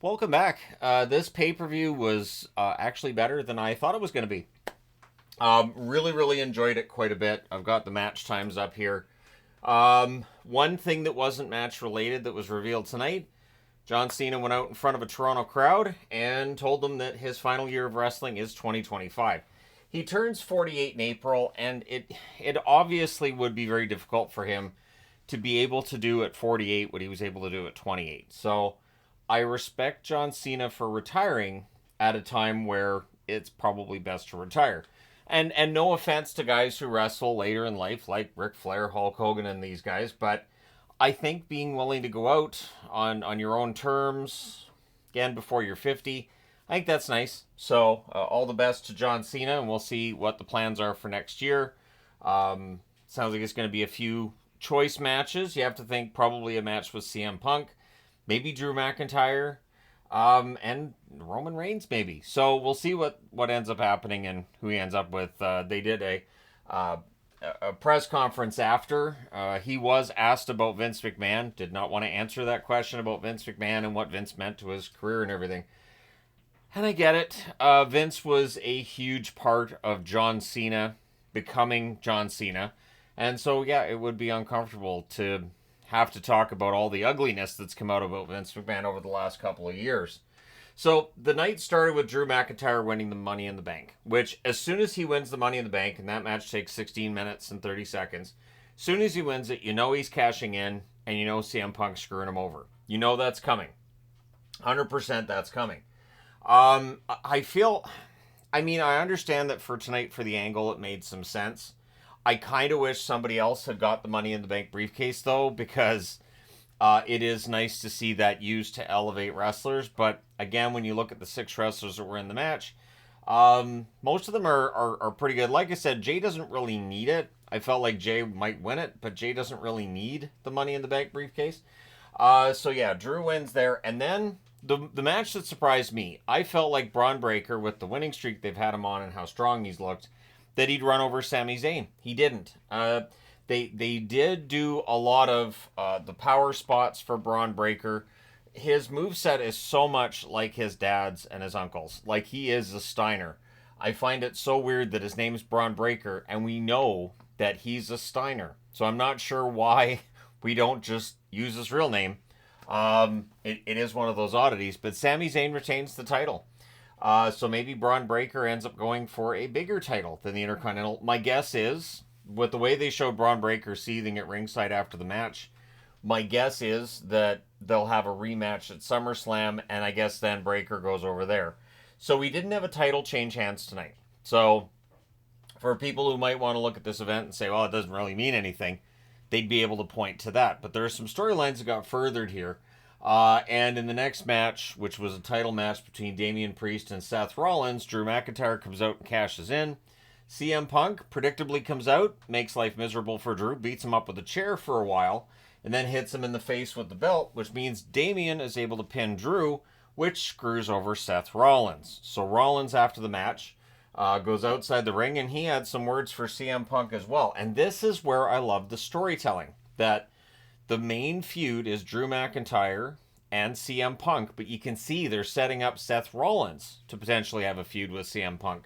Welcome back. This pay-per-view was actually better than I thought it was going to be. Really enjoyed it quite a bit. I've got the match times up here. One thing that wasn't match related that was revealed tonight, John Cena went out in front of a Toronto crowd and told them that his final year of wrestling is 2025. He turns 48 in April, and it obviously would be very difficult for him to be able to do at 48 what he was able to do at 28. So I respect John Cena for retiring at a time where it's probably best to retire. And no offense to guys who wrestle later in life like Ric Flair, Hulk Hogan, and these guys, but I think being willing to go out on your own terms, again before you're 50, I think that's nice. So all the best to John Cena, and we'll see what the plans are for next year. Sounds like it's going to be a few choice matches. You have to think probably a match with CM Punk, maybe Drew McIntyre, and Roman Reigns maybe. So we'll see what ends up happening and who he ends up with. They did uh, a press conference after. He was asked about Vince McMahon. Did not want to answer that question about Vince McMahon and what Vince meant to his career and everything. And I get it. Vince was a huge part of John Cena becoming John Cena. And so, yeah, it would be uncomfortable to have to talk about all the ugliness that's come out about Vince McMahon over the last couple of years. So the night started with Drew McIntyre winning the Money in the Bank, which as soon as he wins the Money in the Bank, and that match takes 16 minutes and 30 seconds, as soon as he wins it, you know he's cashing in, and you know CM Punk's screwing him over. You know that's coming. 100% that's coming. I feel, I mean, I understand that for tonight, for the angle, it made some sense. I kind of wish somebody else had got the Money in the Bank briefcase, though, because it is nice to see that used to elevate wrestlers. But again, when you look at the six wrestlers that were in the match, most of them are pretty good. Like I said, Jay doesn't really need it. I felt like Jay might win it, but Jay doesn't really need the Money in the Bank briefcase. So yeah, Drew wins there. And then the match that surprised me, I felt like Braun Breaker, with the winning streak they've had him on and how strong he's looked, that he'd run over Sami Zayn. He didn't. They did do a lot of the power spots for Braun Breaker. His moveset is so much like his dad's and his uncle's. Like, he is a Steiner. I find it so weird that his name's Braun Breaker, and we know that he's a Steiner. So I'm not sure why we don't just use his real name. It is one of those oddities, but Sami Zayn retains the title. So maybe Braun Breaker ends up going for a bigger title than the Intercontinental. My guess is, with the way they showed Braun Breaker seething at ringside after the match, my guess is that they'll have a rematch at SummerSlam, and I guess then Breaker goes over there. So we didn't have a title change hands tonight. So for people who might want to look at this event and say, well, it doesn't really mean anything, they'd be able to point to that. But there are some storylines that got furthered here. And in the next match, which was a title match between Damian Priest and Seth Rollins, Drew McIntyre comes out and cashes in. CM Punk predictably comes out, makes life miserable for Drew, beats him up with a chair for a while, and then hits him in the face with the belt, which means Damian is able to pin Drew, which screws over Seth Rollins. So Rollins, after the match, goes outside the ring, and he had some words for CM Punk as well. And this is where I love the storytelling, that the main feud is Drew McIntyre and CM Punk, but you can see they're setting up Seth Rollins to potentially have a feud with CM Punk.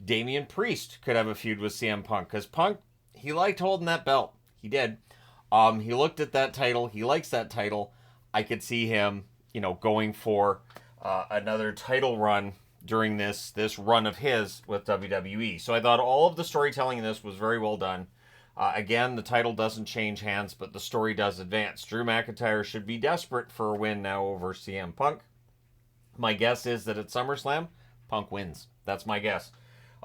Damian Priest could have a feud with CM Punk, because Punk, he liked holding that belt. He did. He looked at that title. He likes that title. I could see him, going for another title run during this run of his with WWE. So I thought all of the storytelling in this was very well done. Again, the title doesn't change hands, but the story does advance. Drew McIntyre should be desperate for a win now over CM Punk. My guess is that at SummerSlam, Punk wins. That's my guess.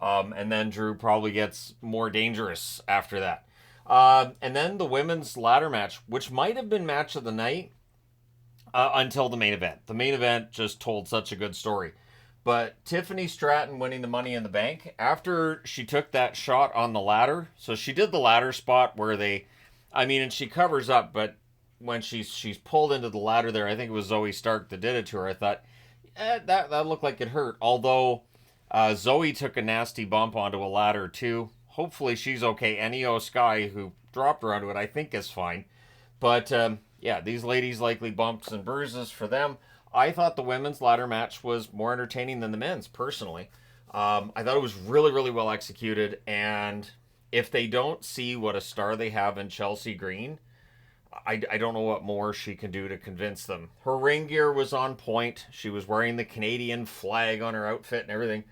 And then Drew probably gets more dangerous after that. And then the women's ladder match, which might have been match of the night until the main event. The main event just told such a good story. But Tiffany Stratton winning the Money in the Bank, after she took that shot on the ladder, so she did the ladder spot where and she covers up, but when she's pulled into the ladder there, I think it was Zoe Stark that did it to her, I thought, that looked like it hurt. Although Zoe took a nasty bump onto a ladder too. Hopefully she's okay. Io Sky, who dropped her onto it, I think is fine. But yeah, these ladies likely bumps and bruises for them. I thought the women's ladder match was more entertaining than the men's, personally. I thought it was really, really well executed, and if they don't see what a star they have in Chelsea Green, I don't know what more she can do to convince them. Her ring gear was on point. She was wearing the Canadian flag on her outfit and everything.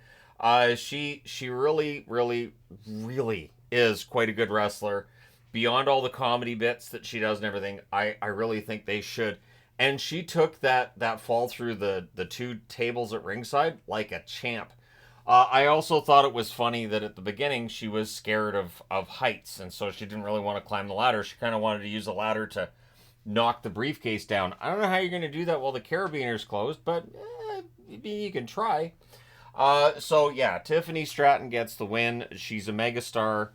She really, really, really is quite a good wrestler. Beyond all the comedy bits that she does and everything, I really think they should. And she took that fall through the two tables at ringside like a champ. I also thought it was funny that at the beginning she was scared of heights, and so she didn't really want to climb the ladder. She kind of wanted to use the ladder to knock the briefcase down. I don't know how you're going to do that while the carabiner's closed, but you can try. So yeah, Tiffany Stratton gets the win. She's a megastar.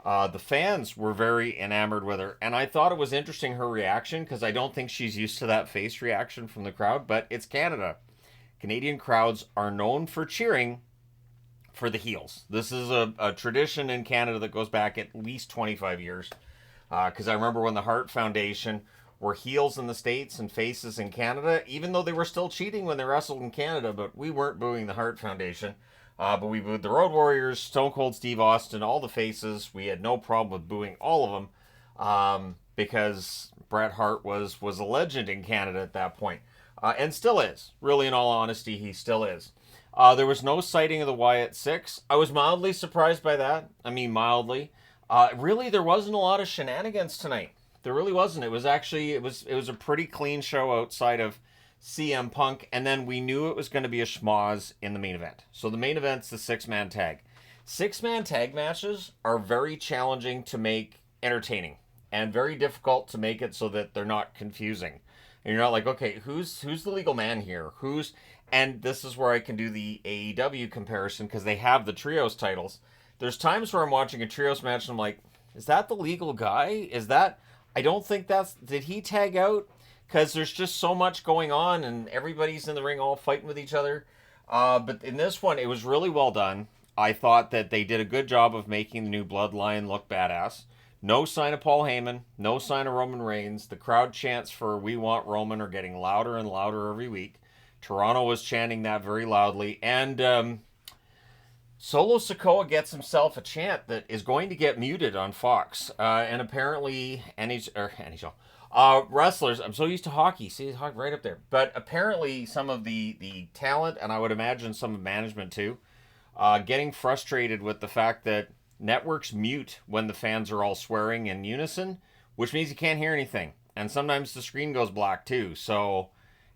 The fans were very enamored with her, and I thought it was interesting, her reaction, because I don't think she's used to that face reaction from the crowd, but it's Canada. Canadian crowds are known for cheering for the heels. This is a tradition in Canada that goes back at least 25 years. Because I remember when the Hart Foundation were heels in the States and faces in Canada, even though they were still cheating when they wrestled in Canada, but we weren't booing the Hart Foundation. But we booed the Road Warriors, Stone Cold Steve Austin, all the faces. We had no problem with booing all of them because Bret Hart was a legend in Canada at that point. And still is. Really, in all honesty, he still is. There was no sighting of the Wyatt Six. I was mildly surprised by that. I mean, mildly. Really, there wasn't a lot of shenanigans tonight. There really wasn't. It was actually it was a pretty clean show outside of CM Punk, and then we knew it was going to be a schmoz in the main event. So the main event's the six-man tag. Six-man tag matches are very challenging to make entertaining and very difficult to make it so that they're not confusing. And you're not like, okay, who's the legal man here? And this is where I can do the AEW comparison because they have the trios titles. There's times where I'm watching a trios match and I'm like, is that the legal guy? I don't think did he tag out? Because there's just so much going on and everybody's in the ring all fighting with each other. But in this one, it was really well done. I thought that they did a good job of making the new Bloodline look badass. No sign of Paul Heyman, no sign of Roman Reigns. The crowd chants for "We Want Roman" are getting louder and louder every week. Toronto was chanting that very loudly. And Solo Sikoa gets himself a chant that is going to get muted on Fox. And apparently, NHL. Wrestlers, I'm so used to hockey. See, hockey right up there. But apparently, some of the talent, and I would imagine some of management too, getting frustrated with the fact that networks mute when the fans are all swearing in unison, which means you can't hear anything. And sometimes the screen goes black too. So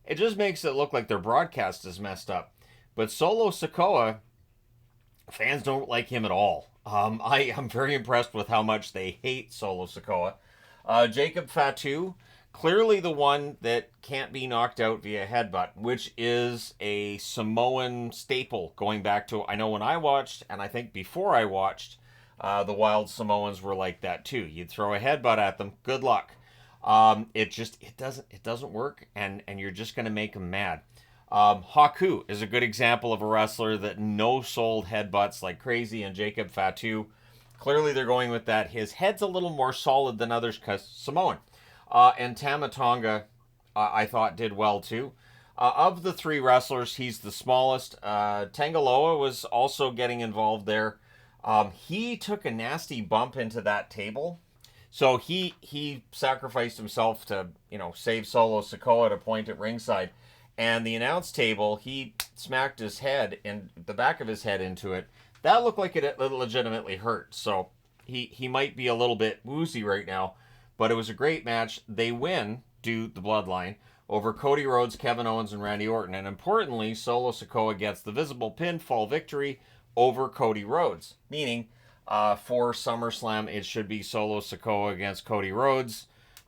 it just makes it look like their broadcast is messed up. But Solo Sikoa, fans don't like him at all. I am very impressed with how much they hate Solo Sikoa. Jacob Fatu, clearly the one that can't be knocked out via headbutt, which is a Samoan staple going back to, I know when I watched, and I think before I watched, the Wild Samoans were like that too. You'd throw a headbutt at them, good luck. It doesn't work, and you're just going to make them mad. Haku is a good example of a wrestler that no-sold headbutts like crazy, and Jacob Fatu, clearly they're going with that. His head's a little more solid than others because Samoan. And Tama Tonga, I thought, did well too. Of the three wrestlers, he's the smallest. Tangaloa was also getting involved there. He took a nasty bump into that table. So he sacrificed himself to, save Solo Sikoa at a point at ringside. And the announce table, he smacked his head, and the back of his head into it. That looked like it legitimately hurt. So he might be a little bit woozy right now. But it was a great match. They win, the Bloodline, over Cody Rhodes, Kevin Owens, and Randy Orton. And importantly, Solo Sikoa gets the visible pinfall victory over Cody Rhodes. Meaning, for SummerSlam, it should be Solo Sikoa against Cody Rhodes.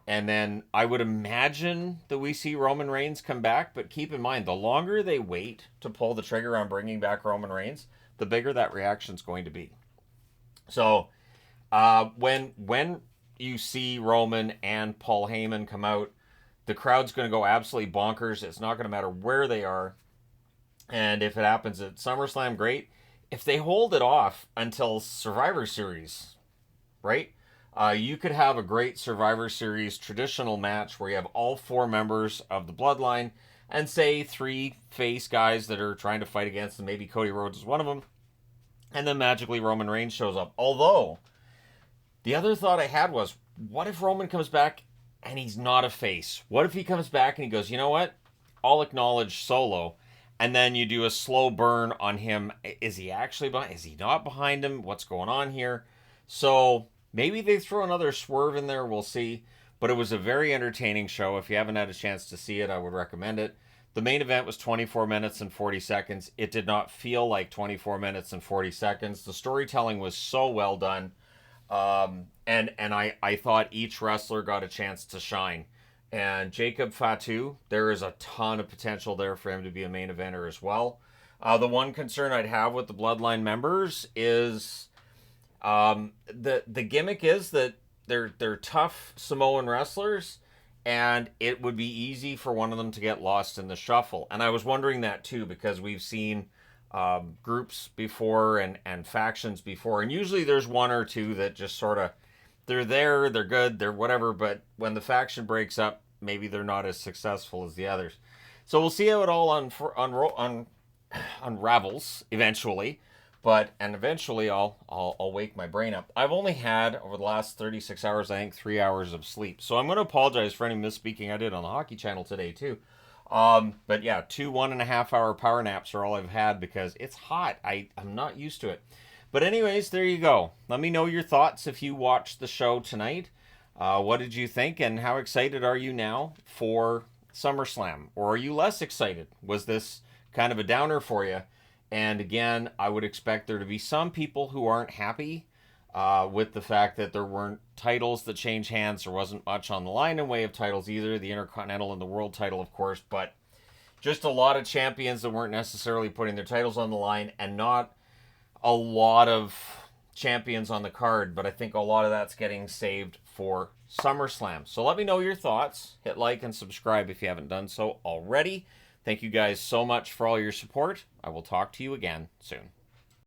And then I would imagine that we see Roman Reigns come back. But keep in mind, the longer they wait to pull the trigger on bringing back Roman Reigns, the bigger that reaction's going to be. So, when you see Roman and Paul Heyman come out, the crowd's going to go absolutely bonkers. It's not going to matter where they are. And if it happens at SummerSlam, great. If they hold it off until Survivor Series, right? You could have a great Survivor Series traditional match where you have all four members of the Bloodline and say 3 face guys that are trying to fight against them. Maybe Cody Rhodes is one of them. And then magically Roman Reigns shows up. Although, the other thought I had was, what if Roman comes back and he's not a face? What if he comes back and he goes, you know what? I'll acknowledge Solo. And then you do a slow burn on him. Is he actually behind? Is he not behind him? What's going on here? So maybe they throw another swerve in there. We'll see. But it was a very entertaining show. If you haven't had a chance to see it, I would recommend it. The main event was 24 minutes and 40 seconds. It did not feel like 24 minutes and 40 seconds. The storytelling was so well done. And I thought each wrestler got a chance to shine. And Jacob Fatu, there is a ton of potential there for him to be a main eventer as well. The one concern I'd have with the Bloodline members is the gimmick is that they're tough Samoan wrestlers, and it would be easy for one of them to get lost in the shuffle. And I was wondering that too, because we've seen groups before and factions before, and usually there's one or two that just sort of, they're there, they're good, they're whatever, but when the faction breaks up, maybe they're not as successful as the others. So we'll see how it all unravels eventually. And eventually I'll wake my brain up. I've only had, over the last 36 hours, I think 3 hours of sleep. So I'm going to apologize for any misspeaking I did on the Hockey Channel today too. But yeah, 2 1.5 hour power naps are all I've had because it's hot. I'm not used to it. But anyways, there you go. Let me know your thoughts if you watched the show tonight. What did you think, and how excited are you now for SummerSlam? Or are you less excited? Was this kind of a downer for you? And again, I would expect there to be some people who aren't happy with the fact that there weren't titles that changed hands. There wasn't much on the line in way of titles either. The Intercontinental and the World title, of course, but just a lot of champions that weren't necessarily putting their titles on the line, and not a lot of champions on the card, but I think a lot of that's getting saved for SummerSlam. So let me know your thoughts. Hit like and subscribe if you haven't done so already. Thank you guys so much for all your support. I will talk to you again soon.